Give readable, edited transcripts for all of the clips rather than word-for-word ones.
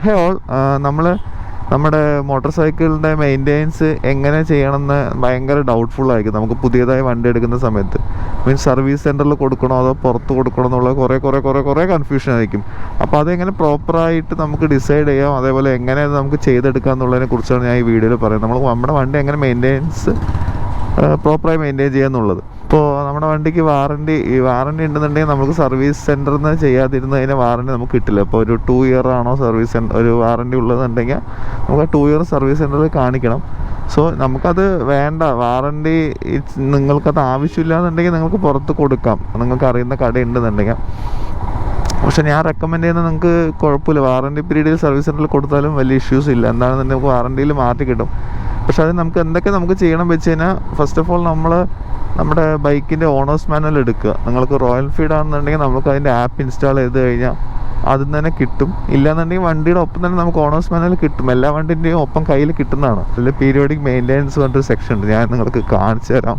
ഹേ all, നമ്മുടെ motor സൈക്കിളിൻ്റെ maintenance എങ്ങനെ ചെയ്യണമെന്ന് ഭയങ്കര ഡൗട്ട്ഫുള്ളായിരിക്കും നമുക്ക് പുതിയതായി വണ്ടി എടുക്കുന്ന സമയത്ത്. മീൻസ് സർവീസ് സെൻറ്ററിൽ കൊടുക്കണോ അതോ പുറത്ത് കൊടുക്കണോ എന്നുള്ള കുറേ കൺഫ്യൂഷൻ ആയിരിക്കും. അപ്പോൾ അതെങ്ങനെ പ്രോപ്പറായിട്ട് നമുക്ക് ഡിസൈഡ് ചെയ്യാം, അതേപോലെ എങ്ങനെ നമുക്ക് ചെയ്തെടുക്കാം എന്നുള്ളതിനെ കുറിച്ചാണ് ഞാൻ ഈ വീഡിയോയിൽ പറയുന്നത്. നമ്മുടെ വണ്ടി എങ്ങനെ മെയിൻ്റെനൻസ് പ്രോപ്പറായി മെയിൻറ്റെയിൻ ചെയ്യുക എന്നുള്ളത്. ഇപ്പോൾ നമ്മുടെ വണ്ടിക്ക് വാറണ്ടി ഉണ്ടെന്നുണ്ടെങ്കിൽ നമുക്ക് സർവീസ് സെൻറ്ററിൽ നിന്ന് ചെയ്യാതിരുന്നതിന് വാറണ്ടി നമുക്ക് കിട്ടില്ല. ഇപ്പോൾ ഒരു 2 ഇയർ ആണോ ഒരു വാറണ്ടി ഉള്ളതെന്നുണ്ടെങ്കിൽ നമുക്ക് 2 ഇയർ സർവീസ് സെൻറ്ററിൽ കാണിക്കണം. സോ നമുക്കത് വേണ്ട, വാറണ്ടി നിങ്ങൾക്കത് ആവശ്യമില്ല എന്നുണ്ടെങ്കിൽ നിങ്ങൾക്ക് പുറത്ത് കൊടുക്കാം, നിങ്ങൾക്ക് അറിയുന്ന കട ഉണ്ടെന്നുണ്ടെങ്കിൽ. പക്ഷെ ഞാൻ റെക്കമെൻഡ് ചെയ്യുന്നത് നിങ്ങൾക്ക് കുഴപ്പമില്ല, വാറണ്ടി പീരീഡിൽ സർവീസ് സെൻറ്ററിൽ കൊടുത്താലും വലിയ ഇഷ്യൂസ് ഇല്ല. എന്താണെന്നുണ്ടെങ്കിൽ നമുക്ക് വാറണ്ടിയിൽ മാറ്റി കിട്ടും. പക്ഷെ അത് നമുക്ക് ചെയ്യണം വെച്ച് കഴിഞ്ഞാൽ, ഫസ്റ്റ് ഓഫ് ഓൾ നമ്മുടെ ബൈക്കിൻ്റെ ഓണേഴ്സ് മാനുവൽ എടുക്കുക. നിങ്ങൾക്ക് റോയൽ എൻഫീൽഡ് ആണെന്നുണ്ടെങ്കിൽ നമുക്ക് അതിൻ്റെ ആപ്പ് ഇൻസ്റ്റാൾ ചെയ്ത് കഴിഞ്ഞാൽ അതിൽ തന്നെ കിട്ടും. ഇല്ലാന്നുണ്ടെങ്കിൽ വണ്ടിയുടെ ഒപ്പം തന്നെ നമുക്ക് ഓണേഴ്സ് മാനുവൽ കിട്ടും. എല്ലാ വണ്ടിൻ്റെയും ഒപ്പം കയ്യിൽ കിട്ടുന്നതാണ്. അതിൽ പീരിയോഡിക് മെയിൻ്റെനൻസ് പറഞ്ഞൊരു സെക്ഷൻ ഉണ്ട്, ഞാൻ നിങ്ങൾക്ക് കാണിച്ചു തരാം.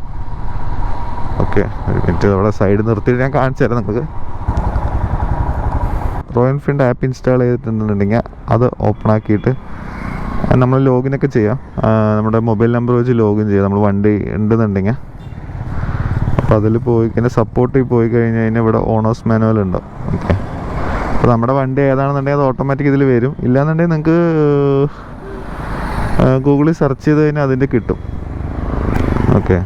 ഓക്കെ, ഒരു മിനിറ്റ്, അവിടെ സൈഡ് നിർത്തിയിട്ട് ഞാൻ കാണിച്ചു തരാം നിങ്ങൾക്ക്. റോയൽ എൻഫീൽഡ് ആപ്പ് ഇൻസ്റ്റാൾ ചെയ്തിട്ടുണ്ടെന്നുണ്ടെങ്കിൽ അത് ഓപ്പൺ ആക്കിയിട്ട് നമ്മൾ ലോഗിനൊക്കെ ചെയ്യാം. നമ്മുടെ മൊബൈൽ നമ്പർ വെച്ച് ലോഗിൻ ചെയ്യാം നമ്മൾ വണ്ടി ഉണ്ടെന്നുണ്ടെങ്കിൽ. അപ്പോൾ അതിൽ പോയി കഴിഞ്ഞാൽ സപ്പോർട്ടിൽ പോയി കഴിഞ്ഞ് കഴിഞ്ഞാൽ ഇവിടെ ഓണേഴ്സ് മാനുവൽ ഉണ്ടാവും. ഓക്കെ, അപ്പോൾ നമ്മുടെ വണ്ടി ഏതാണെന്നുണ്ടെങ്കിൽ അത് ഓട്ടോമാറ്റിക് ഇതിൽ വരും. ഇല്ലാന്നുണ്ടെങ്കിൽ നിങ്ങൾക്ക് ഗൂഗിളിൽ സെർച്ച് ചെയ്ത് കഴിഞ്ഞാൽ അതിൻ്റെ കിട്ടും. ഓക്കെ,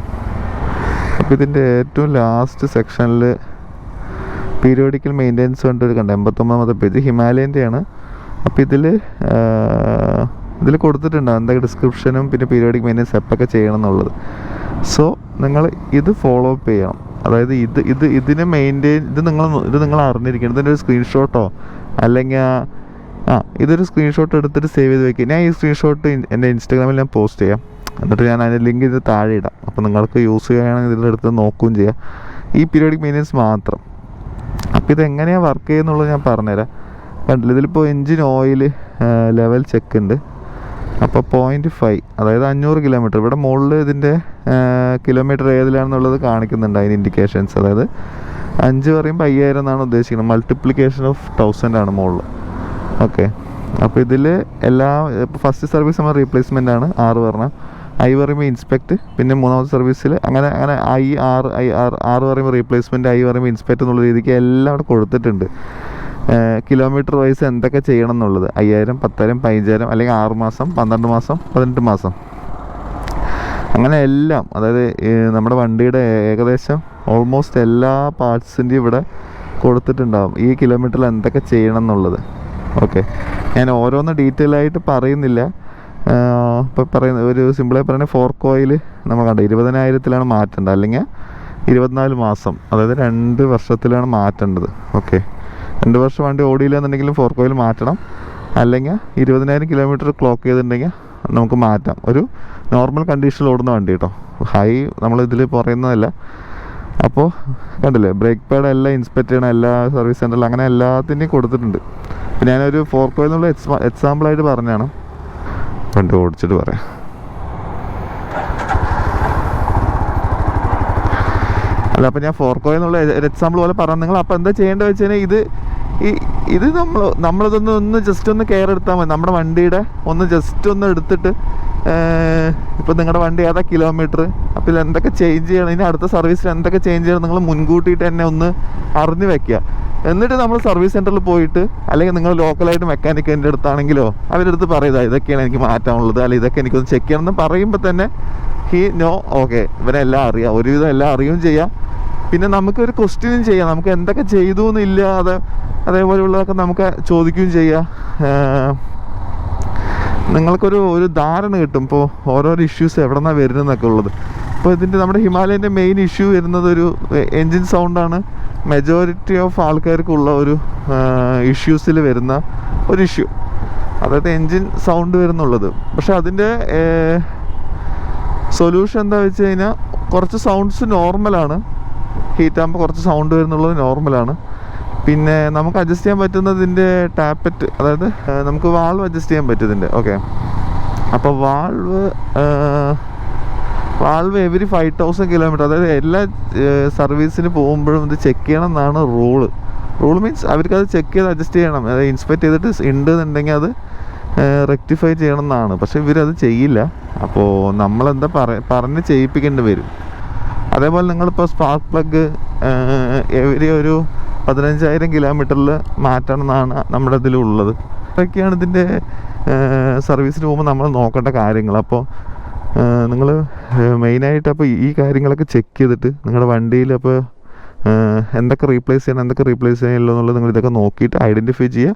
അപ്പോൾ ഇതിൻ്റെ ഏറ്റവും ലാസ്റ്റ് സെക്ഷനിൽ പീരിയോഡിക്കൽ മെയിൻ്റെനൻസ് കണ്ടൊരു കണ്ട 89ാമത്തെ പേജ് ഹിമാലയൻ്റെയാണ്. അപ്പോൾ ഇതിൽ കൊടുത്തിട്ടുണ്ട് എന്തൊക്കെ ഡിസ്ക്രിപ്ഷനും പിന്നെ പീരിയോഡിക് മെയിൻ്റെനൻസ് എപ്പൊക്കെ ചെയ്യണം എന്നുള്ളത്. സോ നിങ്ങൾ ഇത് ഫോളോ അപ്പ് ചെയ്യണം. അതായത് ഇതിനെ മെയിൻറ്റെയിൻ ഇത് നിങ്ങൾ അറിഞ്ഞിരിക്കണം. ഇതിൻ്റെ ഒരു സ്ക്രീൻഷോട്ടോ അല്ലെങ്കിൽ ഇതൊരു സ്ക്രീൻഷോട്ട് എടുത്തിട്ട് സേവ് ചെയ്ത് വെക്കുക. ഞാൻ ഈ സ്ക്രീൻഷോട്ട് എൻ്റെ ഇൻസ്റ്റാഗ്രാമിൽ ഞാൻ പോസ്റ്റ് ചെയ്യാം, എന്നിട്ട് ഞാൻ അതിൻ്റെ ലിങ്ക് ഇത് താഴെ ഇടാം. അപ്പോൾ നിങ്ങൾക്ക് യൂസ് ചെയ്യുകയാണെങ്കിൽ ഇതിലെടുത്ത് നോക്കുകയും ചെയ്യാം, ഈ പീരിയോഡിക് മെയിൻ്റെനൻസ് മാത്രം. അപ്പോൾ ഇതെങ്ങനെയാണ് വർക്ക് ചെയ്യുന്നുള്ളത് ഞാൻ പറഞ്ഞുതരാം. കണ്ടില്ല, ഇതിലിപ്പോൾ എൻജിൻ ഓയിൽ ലെവൽ ചെക്ക് ഉണ്ട്. അപ്പോൾ 0.5, അതായത് 500 കിലോമീറ്റർ. ഇവിടെ മുകളിൽ ഇതിൻ്റെ കിലോമീറ്റർ ഏതിലാണെന്നുള്ളത് കാണിക്കുന്നുണ്ട്, അതിന് ഇൻഡിക്കേഷൻസ്. അതായത് 5 പറയുമ്പോൾ 5000 എന്നാണ് ഉദ്ദേശിക്കുന്നത്. മൾട്ടിപ്ലിക്കേഷൻ ഓഫ് 1000 ആണ് മുകളിൽ. ഓക്കെ, അപ്പോൾ ഇതിൽ ഇപ്പോൾ ഫസ്റ്റ് സർവീസ് നമ്മൾ റീപ്ലേസ്മെൻ്റ് ആണ് 6 പറഞ്ഞാൽ, I പറയുമ്പോൾ ഇൻസ്പെക്ട്, പിന്നെ 3ാമത്തെ സർവീസിൽ അങ്ങനെ 6 പറയുമ്പോൾ റീപ്ലേസ്മെൻറ്റ്, I പറയുമ്പോൾ ഇൻസ്പെക്ട് എന്നുള്ള രീതിക്ക് എല്ലാം അവിടെ കൊടുത്തിട്ടുണ്ട്. കിലോമീറ്റർ വൈസ് എന്തൊക്കെ ചെയ്യണം എന്നുള്ളത്. 5000, 10000, 15000, അല്ലെങ്കിൽ 6 മാസം, 12 മാസം, 18 മാസം, അങ്ങനെ എല്ലാം. അതായത് നമ്മുടെ വണ്ടിയുടെ ഏകദേശം ഓൾമോസ്റ്റ് എല്ലാ പാർട്സിൻ്റെയും ഇവിടെ കൊടുത്തിട്ടുണ്ടാകും ഈ കിലോമീറ്ററിൽ എന്തൊക്കെ ചെയ്യണം എന്നുള്ളത്. ഓക്കെ, ഞാൻ ഓരോന്ന് ഡീറ്റെയിൽ ആയിട്ട് പറയുന്നില്ല. ഇപ്പോൾ ഒരു സിമ്പിളായി പറയുന്നത് ഫോർക്ക് ഓയിൽ നമ്മൾ കണ്ട 20,000-ലാണ് മാറ്റേണ്ടത്, അല്ലെങ്കിൽ 24 മാസം, അതായത് 2 വർഷത്തിലാണ് മാറ്റേണ്ടത്. ഓക്കെ, 2 വർഷം വണ്ടി ഓടിയില്ല എന്നുണ്ടെങ്കിലും ഫോർക്ക് ഓയിൽ മാറ്റണം. അല്ലെങ്കിൽ 20,000 കിലോമീറ്റർ ക്ലോക്ക് ചെയ്തിട്ടുണ്ടെങ്കിൽ നമുക്ക് മാറ്റാം. ഒരു നോർമൽ കണ്ടീഷനിൽ ഓടുന്ന വണ്ടി കേട്ടോ, ഹൈ നമ്മളിതിൽ പറയുന്നതല്ല. അപ്പോൾ കണ്ടില്ലേ, ബ്രേക്ക് പാഡ് എല്ലാം ഇൻസ്പെക്ട് ചെയ്യണം, എല്ലാ സർവീസ് സെൻറ്ററിലും അങ്ങനെ എല്ലാത്തിൻ്റെയും കൊടുത്തിട്ടുണ്ട്. പിന്നെ ഞാനൊരു ഫോർക്ക് ഓയിൽ എന്നുള്ള എക്സാമ്പിളായിട്ട് പറഞ്ഞാണ്, വണ്ടി ഓടിച്ചിട്ട് പറയാം. അല്ല, അപ്പോൾ ഞാൻ ഫോർക്ക് ഓയിൽ എന്നുള്ള ഒരു എക്സാമ്പിൾ പോലെ പറഞ്ഞു നിങ്ങൾ. അപ്പോൾ എന്താ ചെയ്യേണ്ടത് വെച്ച് കഴിഞ്ഞാൽ ഇത് നമ്മളിതൊന്ന് ജസ്റ്റ് ഒന്ന് കെയർ എടുത്താൽ മതി. നമ്മുടെ വണ്ടിയുടെ ഒന്ന് ജസ്റ്റ് ഒന്ന് എടുത്തിട്ട്, ഇപ്പോൾ നിങ്ങളുടെ വണ്ടി ഏതാ കിലോമീറ്റർ, അപ്പോൾ ഇതിൽ എന്തൊക്കെ ചേഞ്ച് ചെയ്യണം, ഇനി അടുത്ത സർവീസിൽ എന്തൊക്കെ ചേഞ്ച് ചെയ്യണം നിങ്ങൾ മുൻകൂട്ടിയിട്ട് തന്നെ ഒന്ന് അറിഞ്ഞു വെക്കുക. എന്നിട്ട് നമ്മൾ സർവീസ് സെൻറ്ററിൽ പോയിട്ട്, അല്ലെങ്കിൽ നിങ്ങൾ ലോക്കലായിട്ട് മെക്കാനിക്കിൻ്റെ അടുത്താണെങ്കിലോ അവരുടെ അടുത്ത് പറയുക ഇതൊക്കെയാണ് എനിക്ക് മാറ്റാനുള്ളത്, അല്ലെങ്കിൽ ഇതൊക്കെ എനിക്കൊന്ന് ചെക്ക് ചെയ്യണം എന്ന് പറയുമ്പോൾ തന്നെ ഓക്കെ, ഇവരെല്ലാം അറിയാം, ഒരുവിധം എല്ലാം അറിയുകയും ചെയ്യാം. പിന്നെ നമുക്കൊരു ക്വസ്റ്റ്യനും ചെയ്യാം, നമുക്ക് എന്തൊക്കെ ചെയ്തു എന്നില്ല, അതേപോലെയുള്ളതൊക്കെ നമുക്ക് ചോദിക്കുകയും ചെയ്യാം. നിങ്ങൾക്കൊരു ധാരണ കിട്ടും ഇപ്പോൾ ഓരോരോ ഇഷ്യൂസ് എവിടെ നിന്നാണ് വരുന്നതെന്നൊക്കെ ഉള്ളത്. ഇപ്പോൾ നമ്മുടെ ഹിമാലയൻ്റെ മെയിൻ ഇഷ്യൂ വരുന്നത് ഒരു എൻജിൻ സൗണ്ടാണ്. മെജോറിറ്റി ഓഫ് ആൾക്കാർക്കുള്ള ഒരു ഇഷ്യൂസിൽ വരുന്ന ഒരു ഇഷ്യൂ, അതായത് എൻജിൻ സൗണ്ട് വരുന്നുള്ളത്. പക്ഷെ അതിൻ്റെ സൊല്യൂഷൻ എന്താ വെച്ച് കഴിഞ്ഞാൽ, കുറച്ച് സൗണ്ട്സ് നോർമലാണ്, ഹീറ്റാകുമ്പോൾ കുറച്ച് സൗണ്ട് വരുന്നുള്ളത് നോർമലാണ്. പിന്നെ നമുക്ക് അഡ്ജസ്റ്റ് ചെയ്യാൻ പറ്റുന്നതിൻ്റെ ടാപ്പറ്റ്, അതായത് നമുക്ക് വാൾവ് അഡ്ജസ്റ്റ് ചെയ്യാൻ പറ്റും ഇതിൻ്റെ. ഓക്കെ, അപ്പോൾ വാൾവ് എവരി 5000 കിലോമീറ്റർ, അതായത് എല്ലാ സർവീസിന് പോകുമ്പോഴും ഇത് ചെക്ക് ചെയ്യണം എന്നാണ് റൂള്. മീൻസ് അവർക്കത് ചെക്ക് ചെയ്ത് അഡ്ജസ്റ്റ് ചെയ്യണം. അതായത് ഇൻസ്പെക്ട് ചെയ്തിട്ട് ഉണ്ടെന്നുണ്ടെങ്കിൽ അത് റെക്ടിഫൈ ചെയ്യണം എന്നാണ്. പക്ഷേ ഇവരത് ചെയ്യില്ല. അപ്പോൾ നമ്മളെന്താ പറഞ്ഞ് ചെയ്യിപ്പിക്കേണ്ടി വരും. അതേപോലെ നിങ്ങളിപ്പോൾ സ്പാർക്ക് പ്ലഗ് എവരി ഒരു 15,000 കിലോമീറ്ററിൽ മാറ്റണം എന്നാണ് നമ്മുടെ ഇതിലുള്ളത്. അതൊക്കെയാണ് ഇതിൻ്റെ സർവീസിന് പോകുമ്പോൾ നമ്മൾ നോക്കേണ്ട കാര്യങ്ങൾ. അപ്പോൾ നിങ്ങൾ മെയിനായിട്ട് അപ്പോൾ ഈ കാര്യങ്ങളൊക്കെ ചെക്ക് ചെയ്തിട്ട് നിങ്ങളുടെ വണ്ടിയിൽ അപ്പോൾ എന്തൊക്കെ റീപ്ലേസ് ചെയ്യണം, എന്തൊക്കെ റീപ്ലേസ് ചെയ്യാനില്ല എന്നുള്ളത് നിങ്ങൾ ഇതൊക്കെ നോക്കിയിട്ട് ഐഡൻറ്റിഫൈ ചെയ്യുക.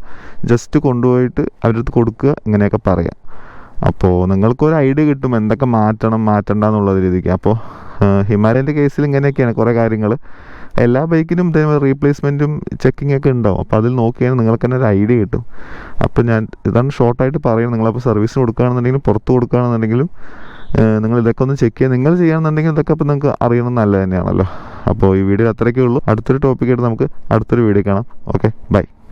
ജസ്റ്റ് കൊണ്ടുപോയിട്ട് അവരുടെ അടുത്ത് കൊടുക്കുക, ഇങ്ങനെയൊക്കെ പറയാം. അപ്പോൾ നിങ്ങൾക്കൊരു ഐഡിയ കിട്ടും എന്തൊക്കെ മാറ്റണ്ട എന്നുള്ള രീതിക്ക്. അപ്പോൾ ഹിമാലയൻ്റെ കേസിൽ ഇങ്ങനെയൊക്കെയാണ് കുറേ കാര്യങ്ങൾ. എല്ലാ ബൈക്കിനും ഇതേപോലെ റീപ്ലേസ്മെൻറ്റും ചെക്കിംഗ് ഒക്കെ ഉണ്ടാവും. അപ്പോൾ അതിൽ നോക്കിയാൽ നിങ്ങൾക്ക് തന്നെ ഒരു ഐഡിയ കിട്ടും. അപ്പോൾ ഞാൻ ഇതാണ് ഷോർട്ടായിട്ട് പറയുന്നത്. നിങ്ങളപ്പോൾ സർവീസിന് കൊടുക്കുകയാണെന്നുണ്ടെങ്കിലും പുറത്ത് കൊടുക്കുകയാണെന്നുണ്ടെങ്കിലും നിങ്ങൾ ഇതൊക്കെ ഒന്ന് ചെക്ക് ചെയ്യുക. നിങ്ങൾ ചെയ്യുകയാണെന്നുണ്ടെങ്കിൽ ഇതൊക്കെ അപ്പോൾ നിങ്ങൾക്ക് അറിയണം നല്ലത് തന്നെയാണല്ലോ. അപ്പോൾ ഈ വീഡിയോ അത്രയൊക്കെ ഉള്ളൂ. അടുത്തൊരു ടോപ്പിക്കായിട്ട് നമുക്ക് അടുത്തൊരു വീഡിയോ കാണാം. Okay, by.